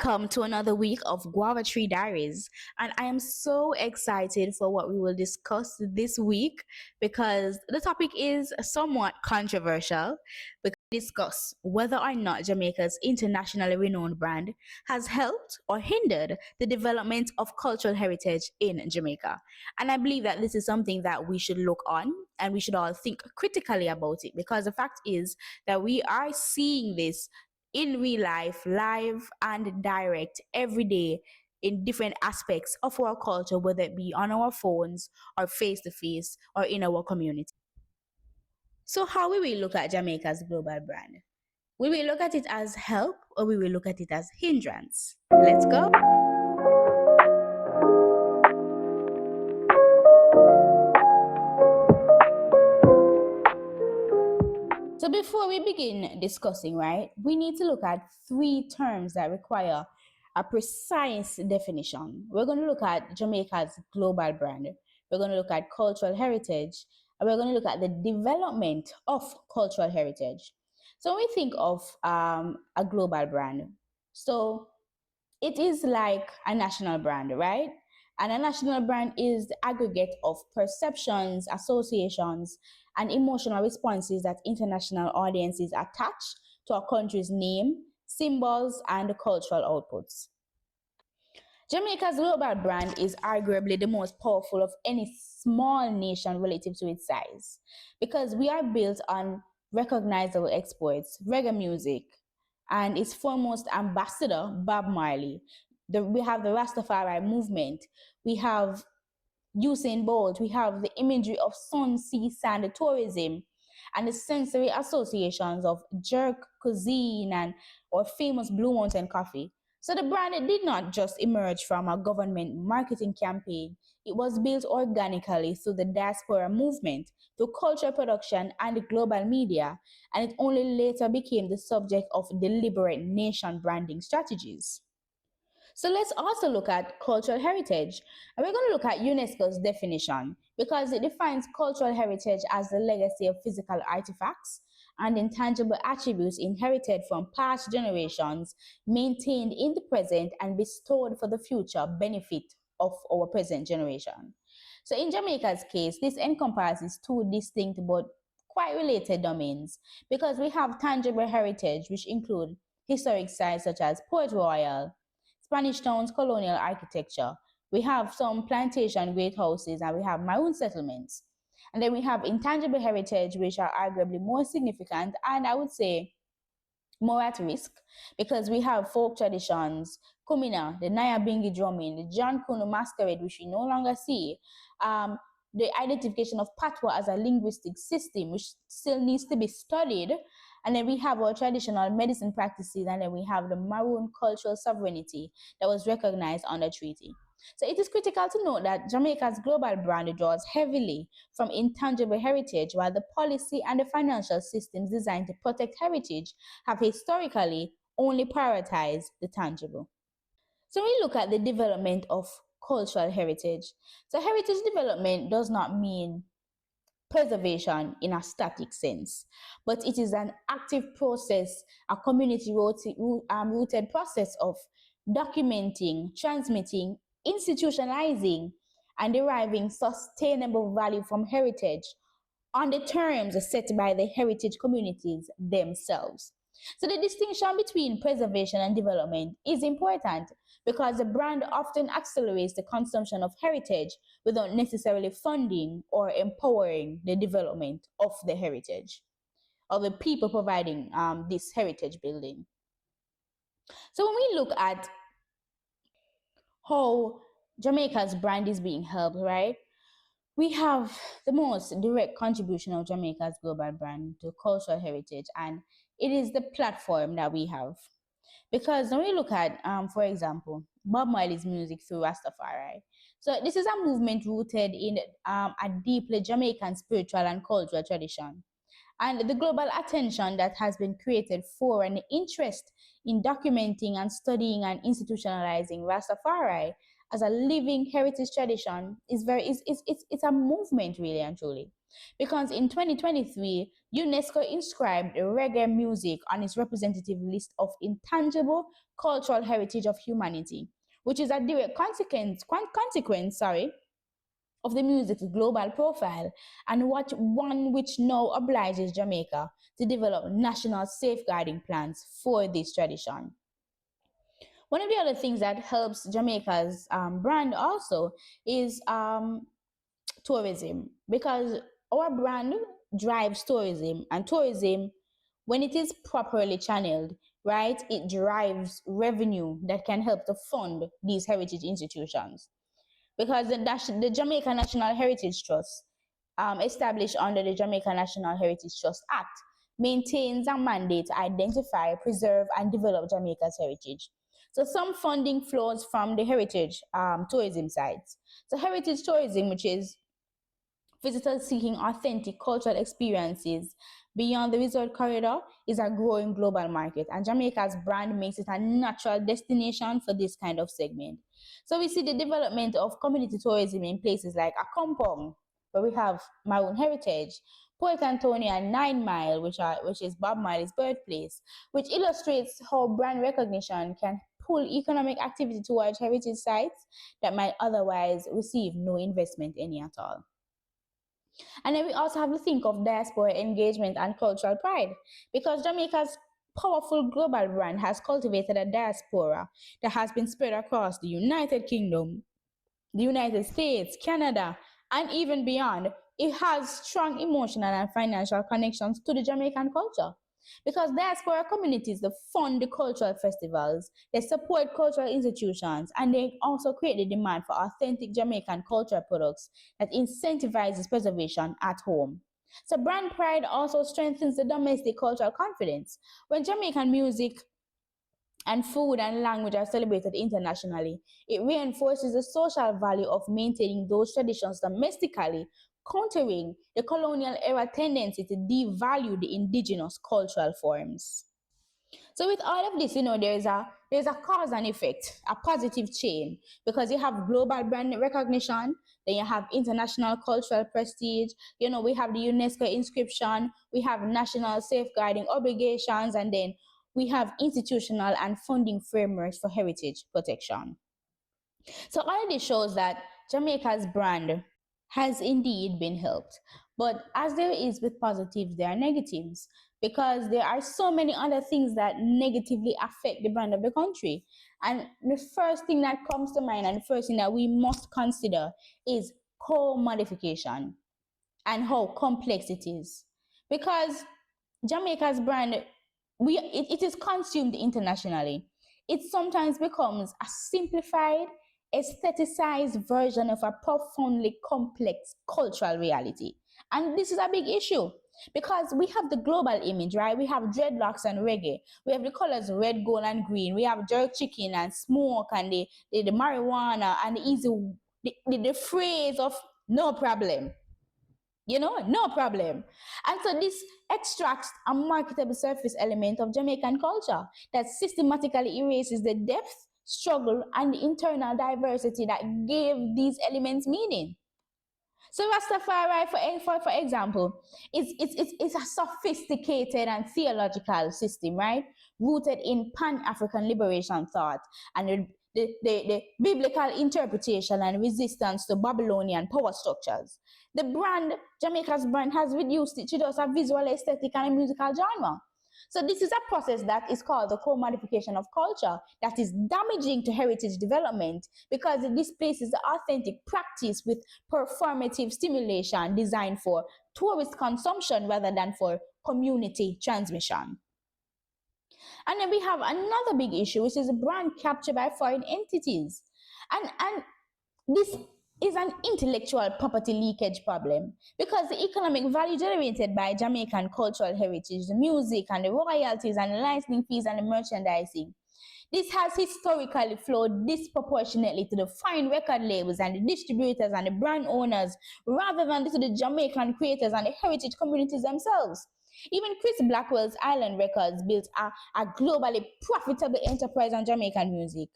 Welcome to another week of Guava Tree Diaries. And I am so excited for what we will discuss this week because the topic is somewhat controversial. We discuss whether or not Jamaica's internationally renowned brand has helped or hindered the development of cultural heritage in Jamaica. And I believe that this is something that we should look on and we should all think critically about it because the fact is that we are seeing this in real life, live and direct every day in different aspects of our culture, whether it be on our phones or face to face or in our community. So, how will we look at Jamaica's global brand? Will we look at it as help or will we look at it as hindrance? Let's go. So before we begin discussing, right, we need to look at three terms that require a precise definition. We're going to look at Jamaica's global brand. We're going to look at cultural heritage, and we're going to look at the development of cultural heritage. So when we think of a global brand, so it is like a national brand, right? And a national brand is the aggregate of perceptions, associations, and emotional responses that international audiences attach to a country's name, symbols, and cultural outputs. Jamaica's global brand is arguably the most powerful of any small nation relative to its size because we are built on recognizable exports, reggae music, and its foremost ambassador, Bob Marley. We have the Rastafari movement, we have Usain Bolt, we have the imagery of sun, sea, sand tourism, and the sensory associations of jerk cuisine and or famous Blue Mountain coffee. So the brand did not just emerge from a government marketing campaign. It was built organically through the diaspora movement, through cultural production and global media, and it only later became the subject of deliberate nation branding strategies. So let's also look at cultural heritage. And we're going to look at UNESCO's definition because it defines cultural heritage as the legacy of physical artifacts and intangible attributes inherited from past generations, maintained in the present, and bestowed for the future benefit of our present generation. So in Jamaica's case, this encompasses two distinct but quite related domains because we have tangible heritage, which include historic sites such as Port Royal, Spanish towns, colonial architecture. We have some plantation great houses and we have maroon settlements. And then we have intangible heritage, which are arguably more significant and I would say more at risk because we have folk traditions, Kumina, the Naya Bingi drumming, the John Kunu masquerade, which we no longer see, the identification of Patois as a linguistic system, which still needs to be studied. And then we have our traditional medicine practices, and then we have the Maroon cultural sovereignty that was recognized under treaty. So it is critical to note that Jamaica's global brand draws heavily from intangible heritage, while the policy and the financial systems designed to protect heritage have historically only prioritized the tangible. So we look at the development of cultural heritage. So heritage development does not mean preservation in a static sense, but it is an active process, a community rooted process of documenting, transmitting, institutionalizing, and deriving sustainable value from heritage on the terms set by the heritage communities themselves. So the distinction between preservation and development is important because the brand often accelerates the consumption of heritage without necessarily funding or empowering the development of the heritage or the people providing this heritage building. So when we look at how Jamaica's brand is being helped, right? We have the most direct contribution of Jamaica's global brand to cultural heritage, and it is the platform that we have. Because when we look at, for example, Bob Marley's music through Rastafari, so this is a movement rooted in a deeply Jamaican spiritual and cultural tradition. And the global attention that has been created for and interest in documenting and studying and institutionalizing Rastafari as a living heritage tradition is it's a movement really and truly. Because in 2023, UNESCO inscribed reggae music on its representative list of intangible cultural heritage of humanity, which is a direct consequence, of the music's global profile and what one which now obliges Jamaica to develop national safeguarding plans for this tradition. One of the other things that helps Jamaica's brand also is tourism, because our brand drives tourism, and tourism, when it is properly channeled, right, it drives revenue that can help to fund these heritage institutions. Because the Jamaica National Heritage Trust, established under the Jamaica National Heritage Trust Act, maintains a mandate to identify, preserve, and develop Jamaica's heritage. So some funding flows from the heritage tourism sites. So heritage tourism, which is visitors seeking authentic cultural experiences beyond the resort corridor, is a growing global market, and Jamaica's brand makes it a natural destination for this kind of segment. So we see the development of community tourism in places like Akompong, where we have Maroon Heritage, Port Antonio and 9 Mile, which is Bob Marley's birthplace, which illustrates how brand recognition can pull economic activity towards heritage sites that might otherwise receive no investment any at all. And then we also have to think of diaspora engagement and cultural pride, because Jamaica's powerful global brand has cultivated a diaspora that has been spread across the United Kingdom, the United States, Canada, and even beyond. It has strong emotional and financial connections to the Jamaican culture. Because diaspora communities, they fund the cultural festivals, they support cultural institutions, and they also create the demand for authentic Jamaican cultural products that incentivizes preservation at home. So brand pride also strengthens the domestic cultural confidence. When Jamaican music and food and language are celebrated internationally, it reinforces the social value of maintaining those traditions domestically, countering the colonial era tendency to devalue the indigenous cultural forms. So with all of this, there's a cause and effect, a positive chain, because you have global brand recognition, then you have international cultural prestige, we have the UNESCO inscription, we have national safeguarding obligations, and then we have institutional and funding frameworks for heritage protection. So all of this shows that Jamaica's brand has indeed been helped. But as there is with positives, there are negatives, because there are so many other things that negatively affect the brand of the country. And the first thing that comes to mind and the first thing that we must consider is co-modification and how complex it is. Because Jamaica's brand, it is consumed internationally. It sometimes becomes a simplified, aestheticized version of a profoundly complex cultural reality. And this is a big issue, because we have the global image, right? We have dreadlocks and reggae. We have the colors red, gold, and green. We have jerk chicken and smoke and the marijuana and the phrase of no problem. No problem. And so this extracts a marketable surface element of Jamaican culture that systematically erases the depth, struggle, and the internal diversity that gave these elements meaning. So Rastafari, for example, it's a sophisticated and theological system, right? Rooted in Pan-African liberation thought and the biblical interpretation and resistance to Babylonian power structures. The brand, Jamaica's brand, has reduced it to just a visual, aesthetic, and a musical genre. So this is a process that is called the co-modification of culture that is damaging to heritage development, because it displaces the authentic practice with performative stimulation designed for tourist consumption rather than for community transmission. And then we have another big issue, which is brand capture by foreign entities. And this is an intellectual property leakage problem, because the economic value generated by Jamaican cultural heritage, the music and the royalties and the licensing fees and the merchandising, this has historically flowed disproportionately to the foreign record labels and the distributors and the brand owners, rather than to the Jamaican creators and the heritage communities themselves. Even Chris Blackwell's Island Records built a globally profitable enterprise on Jamaican music.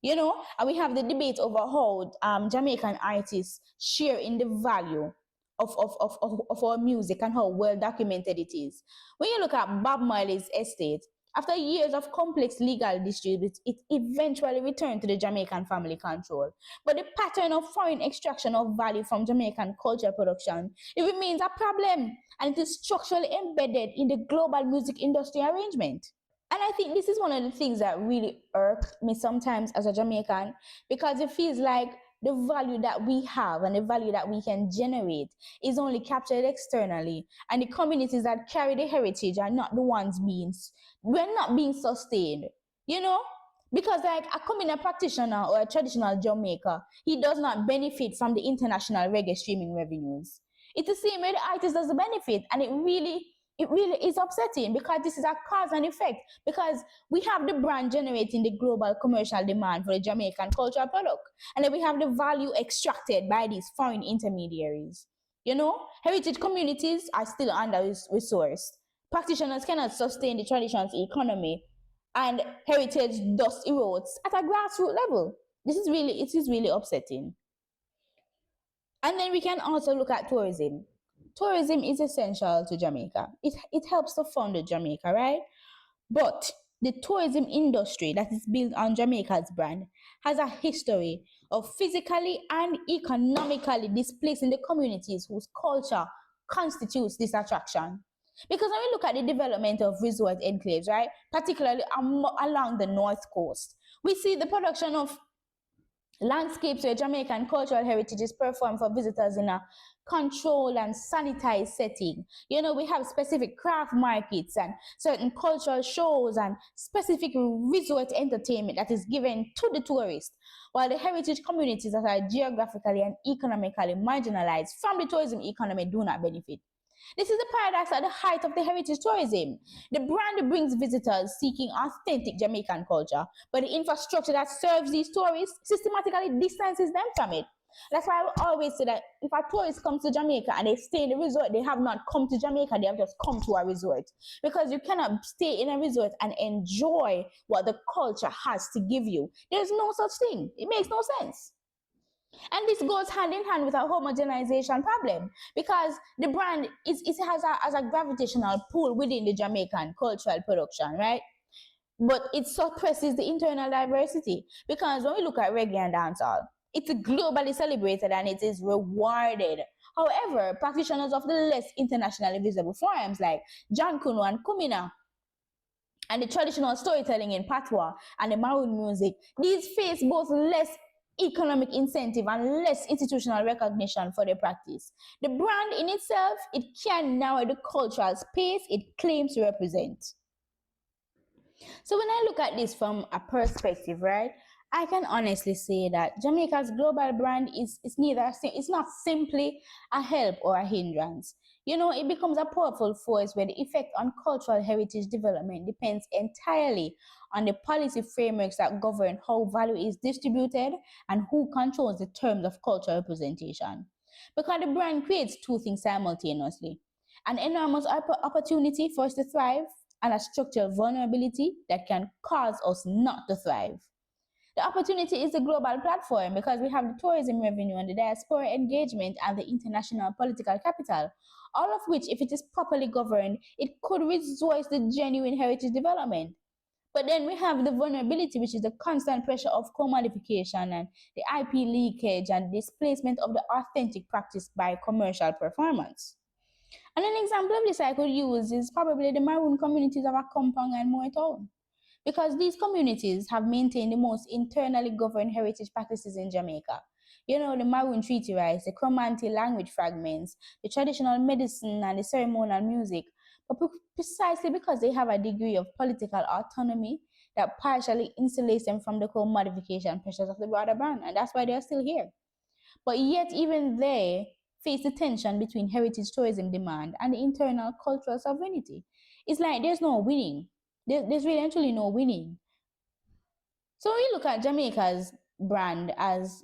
And we have the debate over how Jamaican artists share in the value of our music and how well documented it is. When you look at Bob Marley's estate, after years of complex legal disputes, it eventually returned to the Jamaican family control. But the pattern of foreign extraction of value from Jamaican cultural production, it remains a problem, and it is structurally embedded in the global music industry arrangement. And I think this is one of the things that really irk me sometimes as a Jamaican, because it feels like the value that we have and the value that we can generate is only captured externally, and the communities that carry the heritage are not the ones we're not being sustained, you know? Because like a communal practitioner or a traditional Jamaica, he does not benefit from the international reggae streaming revenues. It's the same way the artist doesn't benefit, and it really is upsetting, because this is a cause and effect, because we have the brand generating the global commercial demand for the Jamaican cultural product, and then we have the value extracted by these foreign intermediaries. Heritage communities are still under resourced. Practitioners cannot sustain the tradition's economy, and heritage thus erodes at a grassroots level. It is really upsetting. And then we can also look at tourism. Tourism is essential to Jamaica. It helps to fund Jamaica, right? But the tourism industry that is built on Jamaica's brand has a history of physically and economically displacing the communities whose culture constitutes this attraction. Because when we look at the development of resort enclaves, right, particularly along the north coast, we see the production of landscapes where Jamaican cultural heritage is performed for visitors in a controlled and sanitized setting. We have specific craft markets and certain cultural shows and specific resort entertainment that is given to the tourists, while the heritage communities that are geographically and economically marginalized from the tourism economy do not benefit. This is the paradox at the height of the heritage tourism. The brand brings visitors seeking authentic Jamaican culture, but the infrastructure that serves these tourists systematically distances them from it. That's why I always say that if a tourist comes to Jamaica and they stay in the resort, they have not come to Jamaica, they have just come to a resort. Because you cannot stay in a resort and enjoy what the culture has to give you. There's no such thing. It makes no sense. And this goes hand in hand with a homogenization problem, because the brand has a gravitational pull within the Jamaican cultural production, right? But it suppresses the internal diversity, because when we look at reggae and dancehall, it's globally celebrated and it is rewarded. However, practitioners of the less internationally visible forms like John Kuno and Kumina and the traditional storytelling in patois and the maroon music, these face both less economic incentive and less institutional recognition for their practice. The brand in itself, it can narrow the cultural space it claims to represent. So when I look at this from a perspective, right, I can honestly say that Jamaica's global brand it's not simply a help or a hindrance. It becomes a powerful force where the effect on cultural heritage development depends entirely on the policy frameworks that govern how value is distributed and who controls the terms of cultural representation. Because the brand creates two things simultaneously: an enormous opportunity for us to thrive, and a structural vulnerability that can cause us not to thrive. The opportunity is a global platform, because we have the tourism revenue and the diaspora engagement and the international political capital, all of which, if it is properly governed, it could resource the genuine heritage development. But then we have the vulnerability, which is the constant pressure of commodification and the IP leakage and displacement of the authentic practice by commercial performance. And an example of this I could use is probably the Maroon communities of Akompong and Moetown, because these communities have maintained the most internally governed heritage practices in Jamaica. The Maroon treaty rights, the Cromanti language fragments, the traditional medicine, and the ceremonial music, but precisely because they have a degree of political autonomy that partially insulates them from the commodification pressures of the broader brand, and that's why they're still here. But yet, even they face the tension between heritage tourism demand and the internal cultural sovereignty. It's like there's no winning. There's really actually no winning. So when we look at Jamaica's brand as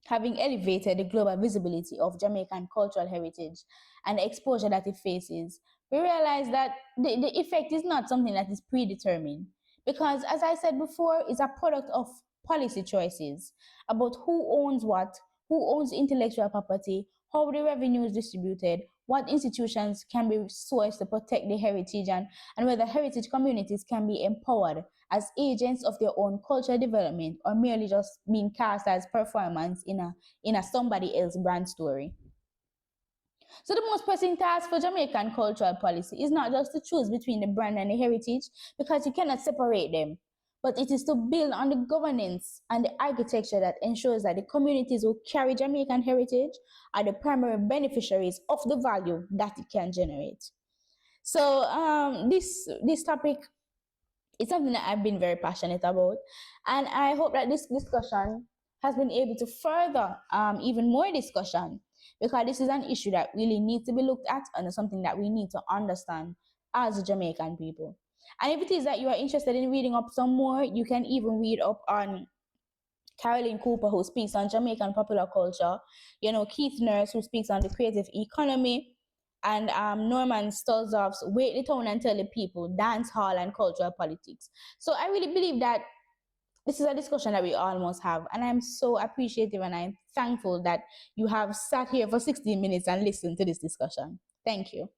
having elevated the global visibility of Jamaican cultural heritage and the exposure that it faces, we realize that the effect is not something that is predetermined. Because, as I said before, it's a product of policy choices about who owns what, who owns intellectual property, how the revenue is distributed, what institutions can be sourced to protect the heritage, and whether heritage communities can be empowered as agents of their own cultural development or merely just being cast as performance in a somebody else's brand story. So the most pressing task for Jamaican cultural policy is not just to choose between the brand and the heritage, because you cannot separate them, but it is to build on the governance and the architecture that ensures that the communities who carry Jamaican heritage are the primary beneficiaries of the value that it can generate. So this topic it's something that I've been very passionate about. And I hope that this discussion has been able to further even more discussion, because this is an issue that really needs to be looked at and is something that we need to understand as Jamaican people. And if it is that you are interested in reading up some more, you can even read up on Caroline Cooper, who speaks on Jamaican popular culture, Keith Nurse, who speaks on the creative economy, and Norman Stolzov's Wait the Town and Tell the People, Dance Hall and Cultural Politics. So I really believe that this is a discussion that we almost have, and I'm so appreciative and I'm thankful that you have sat here for 16 minutes and listened to this discussion. Thank you.